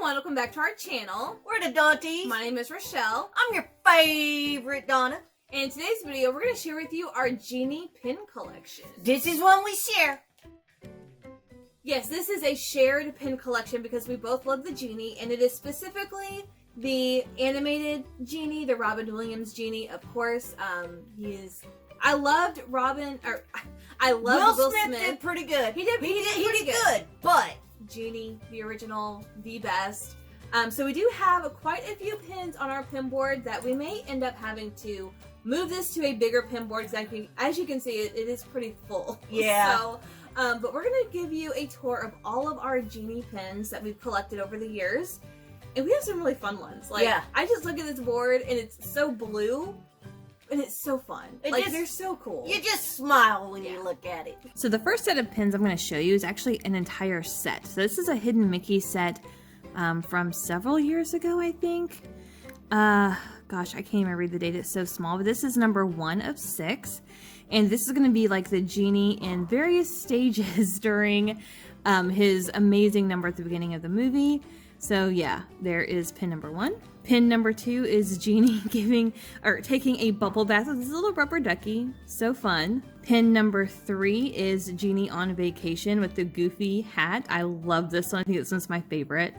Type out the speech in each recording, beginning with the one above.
welcome back to our channel. We're the Dawnties. My name is Rochelle. I'm your favorite Donna. In today's video, we're going to share with you our Genie Pin collection. This is one we share. Yes, this is a shared pin collection because we both love the Genie, and it is specifically the animated Genie, the Robin Williams Genie, of course. I loved Will Smith did pretty good. He did pretty good. But Genie, the original, the best. So we do have quite a few pins on our pin board that we may end up having to move this to a bigger pin board because as you can see, it is pretty full. Yeah. So, but we're going to give you a tour of all of our Genie pins that we've collected over the years. And we have some really fun ones. Like, yeah. I just look at this board and it's so blue. And it's so fun. They're so cool. You just smile when you look at it. So the first set of pins I'm going to show you is actually an entire set. So this is a Hidden Mickey set from several years ago, I think. Gosh, I can't even read the date. It's so small. But this is number 1 of 6. And this is going to be like the Genie in various stages during his amazing number at the beginning of the movie. So yeah, there is pin number 1. Pin number 2 is Genie taking a bubble bath with this little rubber ducky. So fun. Pin number 3 is Genie on vacation with the goofy hat. I love this one. I think this one's my favorite.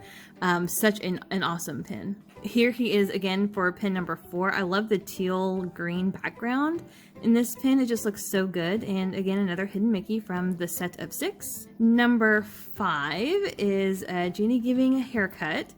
Such an awesome pin. Here he is again for pin number 4. I love the teal green background in this pin. It just looks so good. And again, another Hidden Mickey from the set of 6. Number 5 is Genie giving a haircut.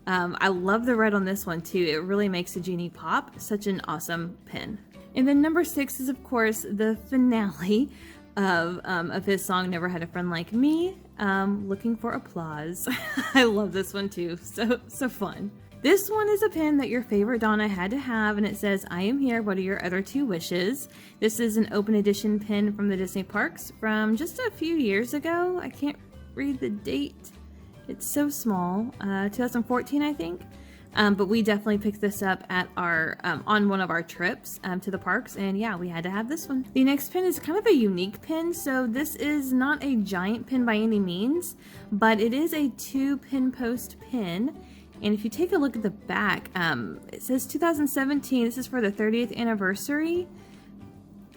I love the red on this one too. It really makes the Genie pop. Such an awesome pin. And then number 6 is of course the finale of his song Never Had a Friend Like Me. Looking for applause. I love this one too. So fun. This one is a pin that your favorite Donna had to have, and it says, "I am here, what are your other 2 wishes?" This is an open edition pin from the Disney parks from just a few years ago. I can't read the date. It's so small. 2014, I think. But we definitely picked this up at our on one of our trips to the parks, and yeah, we had to have this one. The next pin is kind of a unique pin. So this is not a giant pin by any means, but it is a 2-pin post pin. And if you take a look at the back, it says 2017. This is for the 30th anniversary.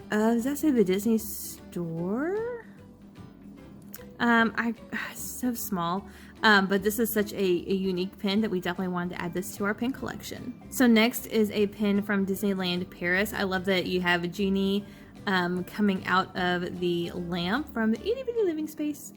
Does that say the Disney Store? It's so small. But this is such a unique pin that we definitely wanted to add this to our pin collection. So next is a pin from Disneyland Paris. I love that you have a Genie coming out of the lamp from the Itty Bitty Living Space.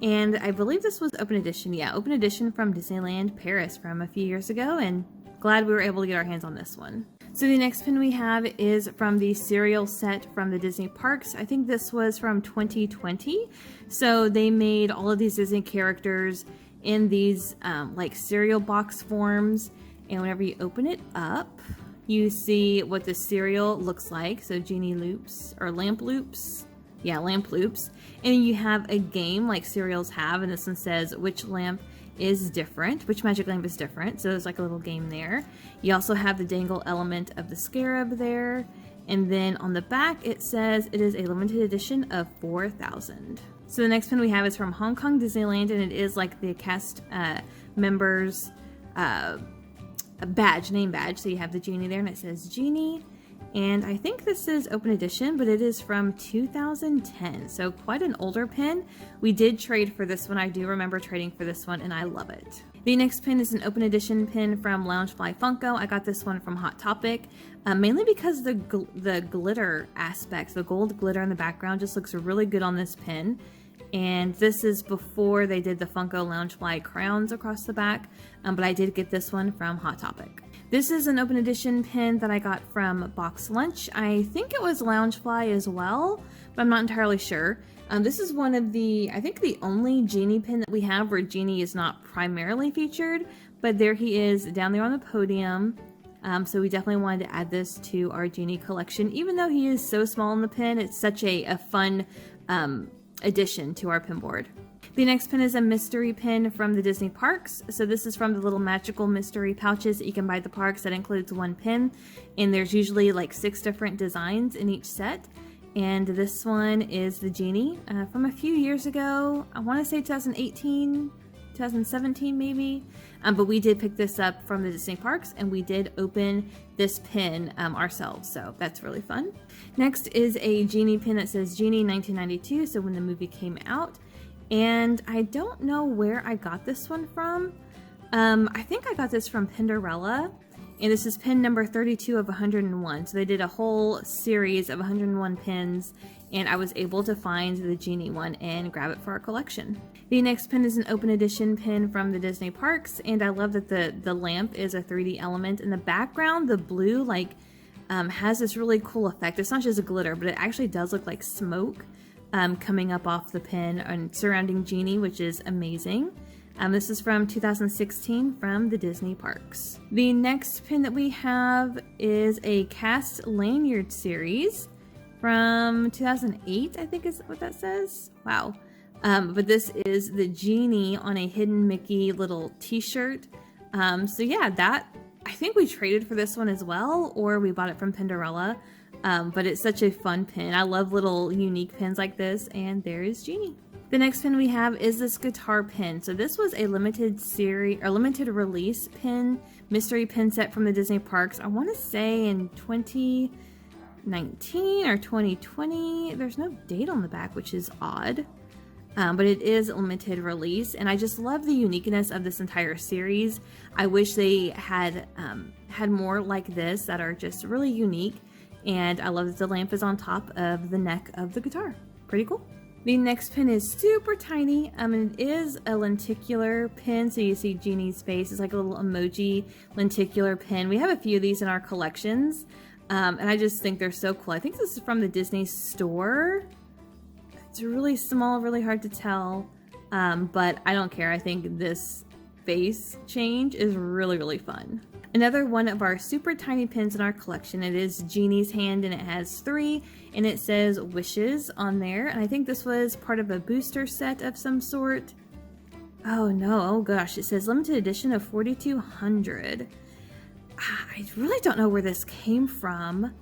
And I believe this was open edition. Yeah, open edition from Disneyland Paris from a few years ago, and glad we were able to get our hands on this one. So the next pin we have is from the cereal set from the Disney parks. I think this was from 2020. So they made all of these Disney characters in these like cereal box forms. And whenever you open it up, you see what the cereal looks like. So Genie loops or lamp loops. Yeah, lamp loops. And you have a game like cereals have. And this one says which lamp is different, which magic lamp is different. So there's like a little game there. You also have the dangle element of the scarab there. And then on the back it says it is a limited edition of 4,000. So the next pin we have is from Hong Kong Disneyland, and it is like the cast members badge, name badge. So you have the Genie there and it says Genie. And I think this is open edition, but it is from 2010. So quite an older pin. We did trade for this one. I do remember trading for this one, and I love it. The next pin is an open edition pin from Loungefly Funko. I got this one from Hot Topic, mainly because the glitter aspects, the gold glitter in the background just looks really good on this pin. And this is before they did the Funko Loungefly crowns across the back, but I did get this one from Hot Topic. This is an open edition pin that I got from Box Lunch. I think it was Loungefly as well, but I'm not entirely sure. This is one of I think the only Genie pin that we have where Genie is not primarily featured, but there he is down there on the podium. So we definitely wanted to add this to our Genie collection. Even though he is so small in the pin, it's such a fun addition to our pin board. The next pin is a mystery pin from the Disney parks. So this is from the little magical mystery pouches that you can buy at the parks. That includes 1 pin, and there's usually like 6 different designs in each set. And this one is the Genie from a few years ago. I want to say 2018, 2017 maybe. But we did pick this up from the Disney parks, and we did open this pin ourselves, so that's really fun. Next is a Genie pin that says Genie 1992, so when the movie came out. And I don't know where I got this one from. I think I got this from Pinderella, and this is pin number 32 of 101. So they did a whole series of 101 pins, and I was able to find the Genie one and grab it for our collection. The next pin is an open edition pin from the Disney parks, and I love that the lamp is a 3D element. In the background, the blue has this really cool effect. It's not just a glitter, but it actually does look like smoke coming up off the pin and surrounding Genie, which is amazing. This is from 2016 from the Disney parks. The next pin that we have is a cast lanyard series from 2008, I think is what that says. Wow. But this is the Genie on a hidden Mickey little t-shirt. So yeah, I think we traded for this one as well, or we bought it from Pinderella. But it's such a fun pin. I love little unique pins like this, and there is Genie. The next pin we have is this guitar pin. So this was a limited release pin, mystery pin set from the Disney parks. I want to say in 2019 or 2020. There's no date on the back, which is odd. But it is limited release, and I just love the uniqueness of this entire series. I wish they had more like this that are just really unique. And I love that the lamp is on top of the neck of the guitar. Pretty cool. The next pin is super tiny. It is a lenticular pin, so you see Genie's face. It's like a little emoji lenticular pin. We have a few of these in our collections, and I just think they're so cool. I think this is from the Disney store. It's really small, really hard to tell, but I don't care. I think this face change is really, really fun. Another one of our super tiny pins in our collection. It is Genie's hand, and it has 3, and it says wishes on there. And I think this was part of a booster set of some sort. Oh no, oh gosh, it says limited edition of 4,200. I really don't know where this came from.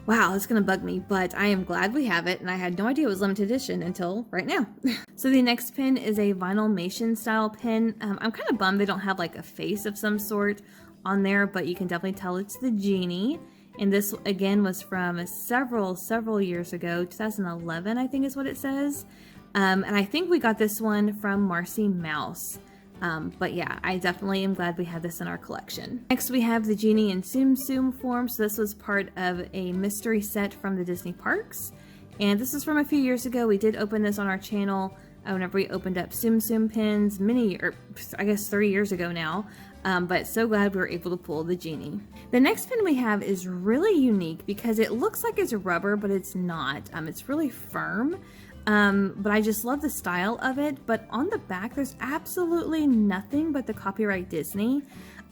Wow, it's gonna bug me, but I am glad we have it, and I had no idea it was limited edition until right now. So the next pin is a Vinylmation style pin. I'm kind of bummed they don't have like a face of some sort on there, but you can definitely tell it's the Genie. And this again was from several years ago, 2011 I think is what it says. And I think we got this one from Marcy Mouse. But yeah, I definitely am glad we have this in our collection. Next we have the Genie in Tsum Tsum form. So this was part of a mystery set from the Disney parks. And this is from a few years ago. We did open this on our channel whenever we opened up Tsum Tsum pins I guess 3 years ago now. But so glad we were able to pull the Genie. The next pin we have is really unique because it looks like it's rubber, but it's not. It's really firm. But I just love the style of it. But on the back, there's absolutely nothing but the copyright Disney.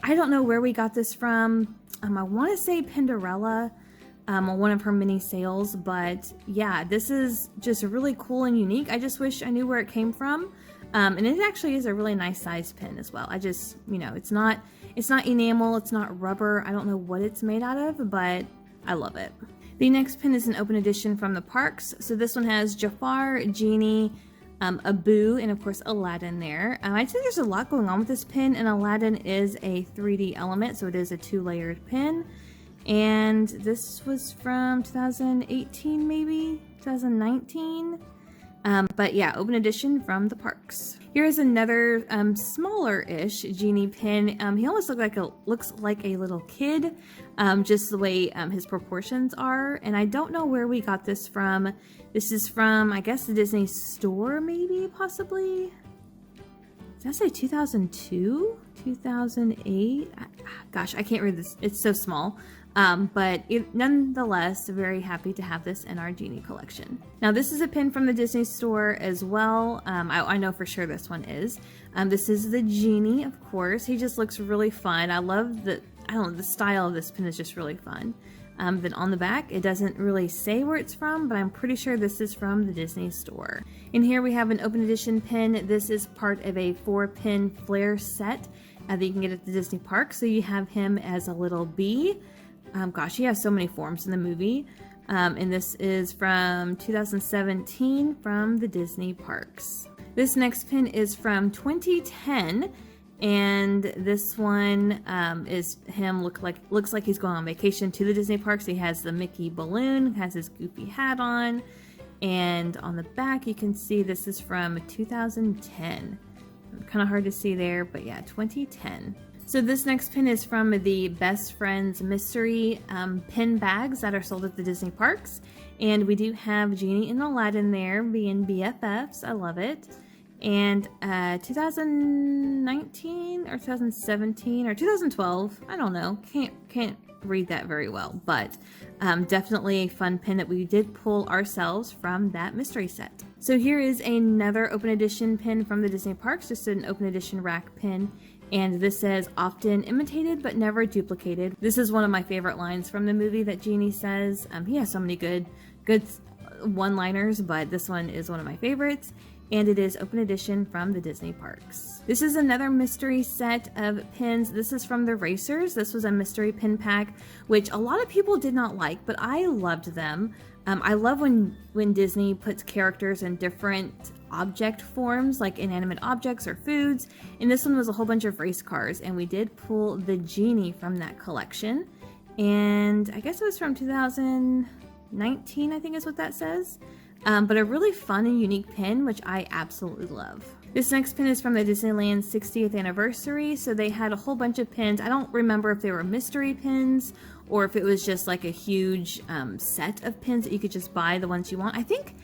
I don't know where we got this from. I want to say Pinderella on one of her mini sales. But yeah, this is just really cool and unique. I just wish I knew where it came from. And it actually is a really nice size pin as well. I just, it's not enamel, it's not rubber. I don't know what it's made out of, but I love it. The next pin is an open edition from the parks. So this one has Jafar, Genie, Abu, and of course Aladdin there. I'd say there's a lot going on with this pin, and Aladdin is a 3D element, so it is a 2-layered pin. And this was from 2018 maybe, 2019. But yeah, open edition from the parks. Here's another smaller-ish Genie pin. He almost looks like a little kid, just the way his proportions are. And I don't know where we got this from. This is from, I guess, the Disney store, maybe, possibly. Did I say 2002? 2008? Gosh, I can't read this. It's so small. But nonetheless, very happy to have this in our Genie collection. Now, this is a pin from the Disney store as well. I know for sure this one is. This is the Genie, of course. He just looks really fun. I love the style of this pin is just really fun. Then on the back, it doesn't really say where it's from, but I'm pretty sure this is from the Disney store. And here we have an open edition pin. This is part of a 4-pin flare set that you can get at the Disney park. So you have him as a little bee. Gosh, he has so many forms in the movie. And this is from 2017 from the Disney parks. This next pin is from 2010, and this one is him looks like he's going on vacation to the Disney parks. He has the Mickey balloon, has his goofy hat on, and on the back you can see this is from 2010. Kind of hard to see there, but yeah, 2010. So this next pin is from the Best Friends mystery pin bags that are sold at the Disney parks. And we do have Genie and Aladdin there being BFFs. I love it. And 2019 or 2017 or 2012, I don't know. Can't read that very well, but definitely a fun pin that we did pull ourselves from that mystery set. So here is another open edition pin from the Disney parks, just an open edition rack pin. And this says, often imitated but never duplicated. This is one of my favorite lines from the movie that Genie says. He has so many good one-liners, but this one is one of my favorites. And it is open edition from the Disney parks. This is another mystery set of pins. This is from the Racers. This was a mystery pin pack, which a lot of people did not like, but I loved them. I love when Disney puts characters in different object forms, like inanimate objects or foods. And this one was a whole bunch of race cars, and we did pull the Genie from that collection. And I guess it was from 2019, I think is what that says. But a really fun and unique pin, which I absolutely love. This next pin is from the Disneyland 60th anniversary. So they had a whole bunch of pins. I don't remember if they were mystery pins or if it was just like a huge set of pins that you could just buy the ones you want. I think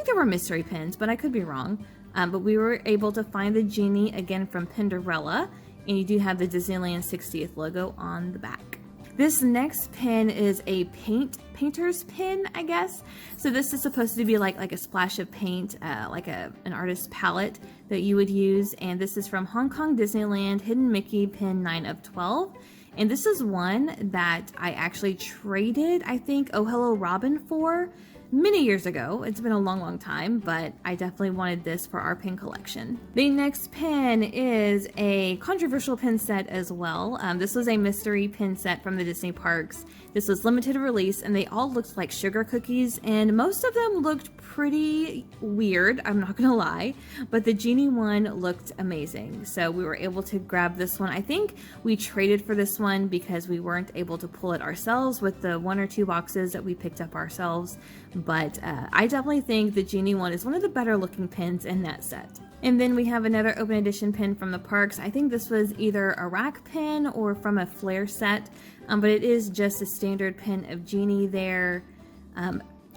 there were mystery pins, but I could be wrong. But we were able to find the Genie again from Pinderella, and you do have the Disneyland 60th logo on the back. This next pin is a painter's pin, I guess. So this is supposed to be like a splash of paint, like an artist's palette that you would use. And this is from Hong Kong Disneyland Hidden Mickey pin 9 of 12. And this is one that I actually traded, I think, Oh Hello Robin for many years ago. It's been a long time, but I definitely wanted this for our pin collection. The next pin is a controversial pin set as well. This was a mystery pin set from the Disney parks. This was limited release, and they all looked like sugar cookies, and most of them looked pretty weird, I'm not gonna lie, but the Genie one looked amazing. So we were able to grab this one. I think we traded for this one because we weren't able to pull it ourselves with the 1 or 2 boxes that we picked up ourselves. But I definitely think the Genie one is one of the better looking pins in that set. And then we have another open edition pin from the parks. I think this was either a rack pin or from a flare set, but it is just a standard pin of Genie there.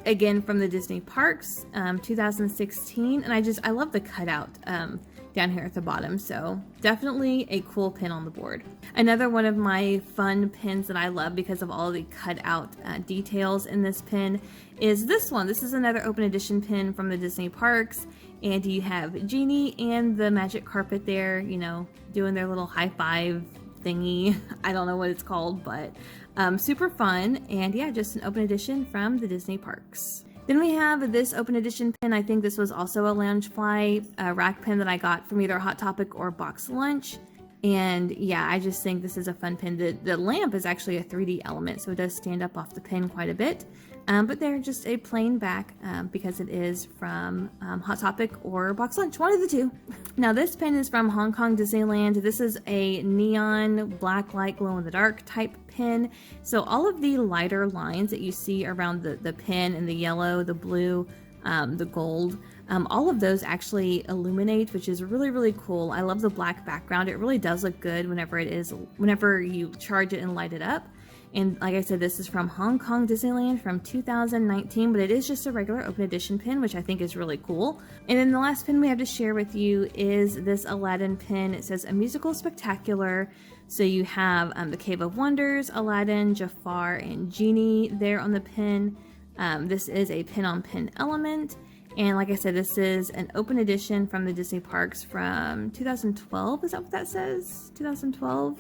Again, from the Disney parks, 2016. And I love the cutout down here at the bottom. So definitely a cool pin on the board. Another one of my fun pins that I love because of all the cutout details in this pin is this one. This is another open edition pin from the Disney parks. And you have Genie and the magic carpet there, you know, doing their little high five thingy. I don't know what it's called, but super fun. And yeah, just an open edition from the Disney parks. Then we have this open edition pin. I think this was also a Loungefly rack pin that I got from either Hot Topic or Box Lunch. And yeah, I just think this is a fun pin. The lamp is actually a 3D element, so it does stand up off the pin quite a bit. But they're just a plain back because it is from Hot Topic or Box Lunch, one of the two. Now this pin is from Hong Kong Disneyland. This is a neon black light glow in the dark type pin. So all of the lighter lines that you see around the pin and the yellow, the blue, the gold, all of those actually illuminate, which is really cool. I love the black background. It really does look good whenever you charge it and light it up. And like I said, this is from Hong Kong Disneyland from 2019, but it is just a regular open edition pin, which I think is really cool. And then the last pin we have to share with you is this Aladdin pin. It says a musical spectacular. So you have the Cave of Wonders, Aladdin, Jafar, and Genie there on the pin. This is a pin-on-pin element. And like I said, this is an open edition from the Disney parks from 2012. Is that what that says? 2012?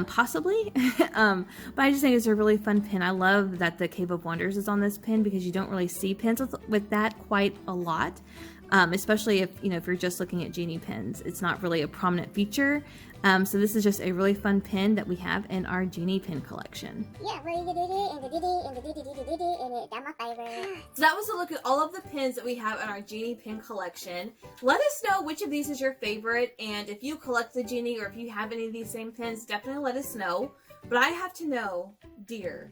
Possibly. But I just think it's a really fun pin. I love that the Cave of Wonders is on this pin because you don't really see pins with that quite a lot. especially if you're just looking at Genie pins. It's not really a prominent feature. So this is just a really fun pin that we have in our Genie pin collection. Yeah, where you did it, and the did it, and the did it, and it, that's my favorite. So that was a look at all of the pins that we have in our Genie pin collection. Let us know which of these is your favorite, and if you collect the Genie or if you have any of these same pins, definitely let us know. But I have to know, dear,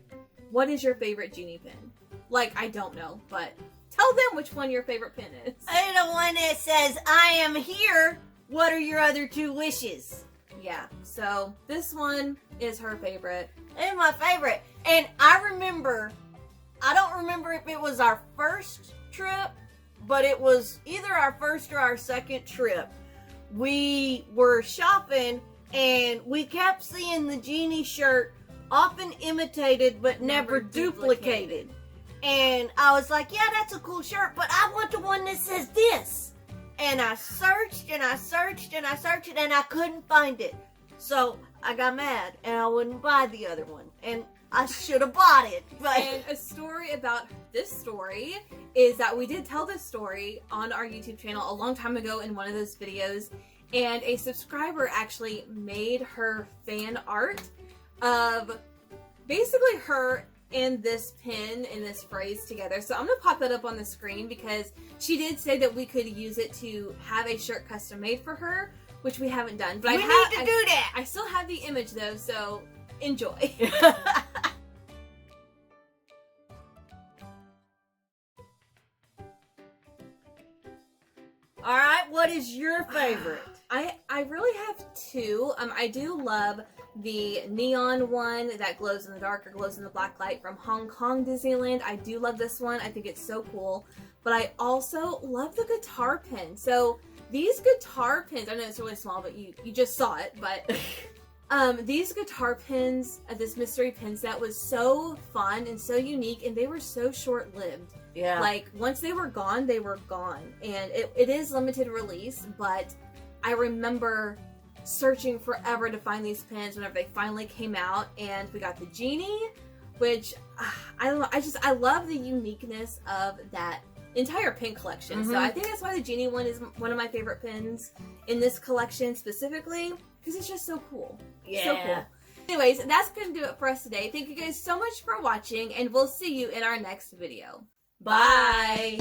what is your favorite Genie pin? Like, I don't know, but tell them which one your favorite pin is. I the one that says, I am here. What are your other 2 wishes? Yeah, so this one is her favorite. It's my favorite. And I don't remember if it was our first trip, but it was either our first or our second trip. We were shopping and we kept seeing the Genie shirt often imitated but never duplicated. And I was like, yeah, that's a cool shirt, but I want the one that says this. And I searched and I searched and I searched and I couldn't find it. So I got mad and I wouldn't buy the other one. And I should have bought it. But And a story about this story is that we did tell this story on our YouTube channel a long time ago in one of those videos. And a subscriber actually made her fan art of basically her and this pin and this phrase together. So I'm going to pop that up on the screen because she did say that we could use it to have a shirt custom made for her, which we haven't done. But we need to do that. I still have the image though, so enjoy. All right, what is your favorite? I really have 2. I do love the neon one that glows in the dark or glows in the black light from Hong Kong Disneyland. I do love this one. I think it's so cool. But I also love the guitar pin. So these guitar pins, I know it's really small, but you just saw it. But these guitar pins, this mystery pin set was so fun and so unique, and they were so short-lived. Yeah. Like, once they were gone, they were gone. And it is limited release, but I remember searching forever to find these pins whenever they finally came out, and we got the Genie, which I love the uniqueness of that entire pin collection. So I think that's why the Genie one is one of my favorite pins in this collection specifically, because it's just so cool. Yeah. So cool. Anyways, that's going to do it for us today. Thank you guys so much for watching, and we'll see you in our next video. Bye!